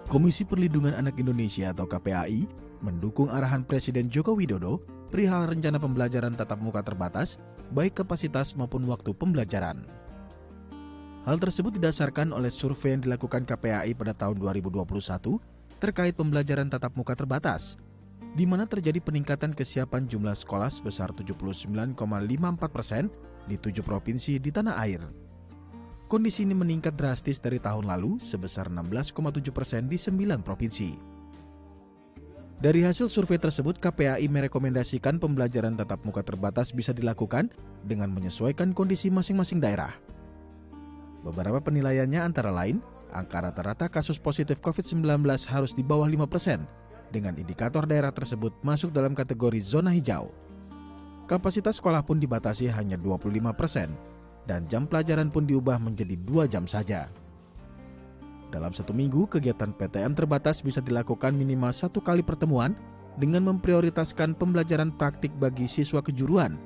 Komisi Perlindungan Anak Indonesia atau KPAI mendukung arahan Presiden Joko Widodo perihal rencana pembelajaran tatap muka terbatas, baik kapasitas maupun waktu pembelajaran. Hal tersebut didasarkan oleh survei yang dilakukan KPAI pada tahun 2021 terkait pembelajaran tatap muka terbatas, di mana terjadi peningkatan kesiapan jumlah sekolah sebesar 79,54% di 7 provinsi di tanah air. Kondisi ini meningkat drastis dari tahun lalu sebesar 16,7% di 9 provinsi. Dari hasil survei tersebut, KPAI merekomendasikan pembelajaran tatap muka terbatas bisa dilakukan dengan menyesuaikan kondisi masing-masing daerah. Beberapa penilaiannya antara lain, angka rata-rata kasus positif COVID-19 harus di bawah 5%, dengan indikator daerah tersebut masuk dalam kategori zona hijau. Kapasitas sekolah pun dibatasi hanya 25%, dan jam pelajaran pun diubah menjadi 2 jam saja. Dalam 1 minggu, kegiatan PTM terbatas bisa dilakukan minimal 1 kali pertemuan dengan memprioritaskan pembelajaran praktik bagi siswa kejuruan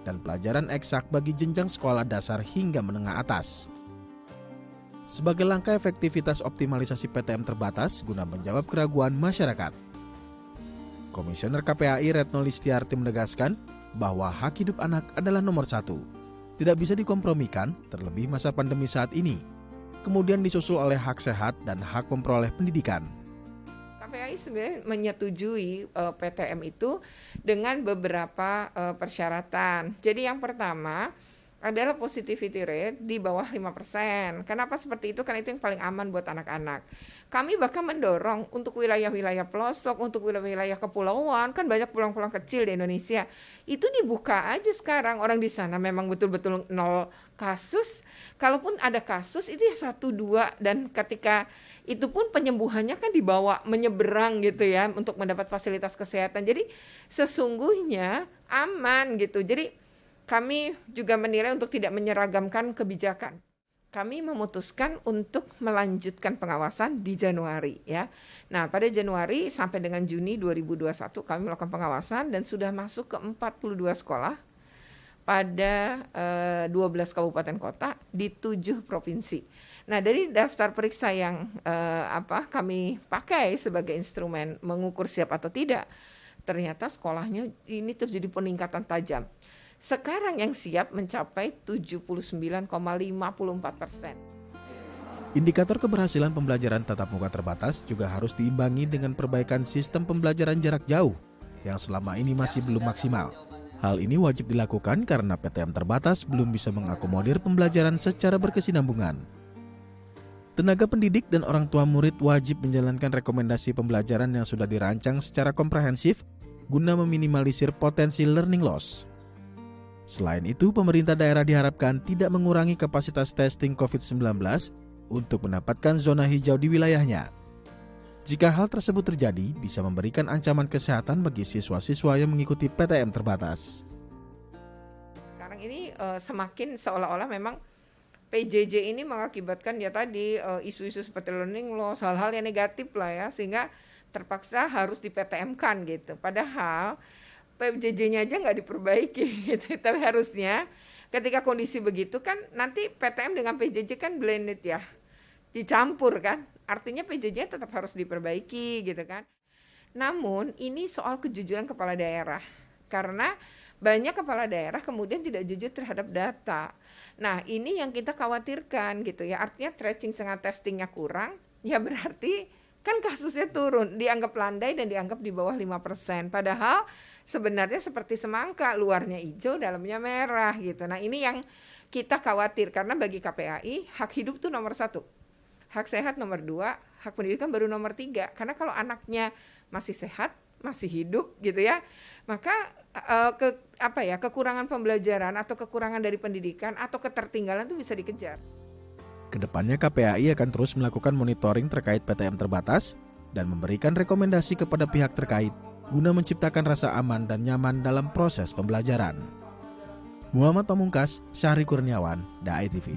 dan pelajaran eksak bagi jenjang sekolah dasar hingga menengah atas. Sebagai langkah efektivitas optimalisasi PTM terbatas guna menjawab keraguan masyarakat, Komisioner KPAI Retno Listiarti menegaskan bahwa hak hidup anak adalah nomor 1. Tidak bisa dikompromikan, terlebih masa pandemi saat ini. Kemudian disusul oleh hak sehat dan hak memperoleh pendidikan. KPAI sebenarnya menyetujui PTM itu dengan beberapa persyaratan. Jadi yang pertama adalah positivity rate di bawah 5%. Kenapa seperti itu? Karena itu yang paling aman buat anak-anak. Kami bahkan mendorong untuk wilayah-wilayah pelosok, untuk wilayah-wilayah kepulauan, kan banyak pulau-pulau kecil di Indonesia. Itu dibuka aja sekarang, orang di sana memang betul-betul 0 kasus. Kalaupun ada kasus itu ya 1-2, dan ketika itu pun penyembuhannya kan dibawa menyeberang gitu ya untuk mendapat fasilitas kesehatan. Jadi sesungguhnya aman gitu. Jadi kami juga menilai untuk tidak menyeragamkan kebijakan. Kami memutuskan untuk melanjutkan pengawasan di Januari ya. Nah, pada Januari sampai dengan Juni 2021 kami melakukan pengawasan dan sudah masuk ke 42 sekolah pada 12 kabupaten kota di 7 provinsi. Nah, dari daftar periksa yang kami pakai sebagai instrumen mengukur siap atau tidak, ternyata sekolahnya ini terjadi peningkatan tajam. Sekarang yang siap mencapai 79,54%. Indikator keberhasilan pembelajaran tatap muka terbatas juga harus diimbangi dengan perbaikan sistem pembelajaran jarak jauh yang selama ini masih belum maksimal. Hal ini wajib dilakukan karena PTM terbatas belum bisa mengakomodir pembelajaran secara berkesinambungan. Tenaga pendidik dan orang tua murid wajib menjalankan rekomendasi pembelajaran yang sudah dirancang secara komprehensif guna meminimalisir potensi learning loss. Selain itu, pemerintah daerah diharapkan tidak mengurangi kapasitas testing COVID-19 untuk mendapatkan zona hijau di wilayahnya. Jika hal tersebut terjadi, bisa memberikan ancaman kesehatan bagi siswa-siswa yang mengikuti PTM terbatas. Sekarang ini semakin seolah-olah memang PJJ ini mengakibatkan ya tadi isu-isu seperti learning loss, hal-hal yang negatif lah ya, sehingga terpaksa harus di PTM-kan gitu. Padahal PJJ-nya aja nggak diperbaiki gitu. Tapi harusnya ketika kondisi begitu kan nanti PTM dengan PJJ kan blended ya, dicampur kan. Artinya PJJ tetap harus diperbaiki gitu kan. Namun ini soal kejujuran kepala daerah. Karena banyak kepala daerah kemudian tidak jujur terhadap data. Nah, ini yang kita khawatirkan gitu ya. Artinya tracing dengan testingnya kurang, ya berarti kan kasusnya turun, dianggap landai dan dianggap di bawah 5%. Padahal sebenarnya seperti semangka, luarnya hijau, dalamnya merah gitu. Nah, ini yang kita khawatir karena bagi KPAI, hak hidup itu nomor 1. Hak sehat nomor 2, hak pendidikan baru nomor 3. Karena kalau anaknya masih sehat, masih hidup gitu ya, maka kekurangan pembelajaran atau kekurangan dari pendidikan atau ketertinggalan itu bisa dikejar. Kedepannya KPAI akan terus melakukan monitoring terkait PTM terbatas dan memberikan rekomendasi kepada pihak terkait guna menciptakan rasa aman dan nyaman dalam proses pembelajaran. Muhammad Pamungkas, Syahri Kurniawan, DAI TV.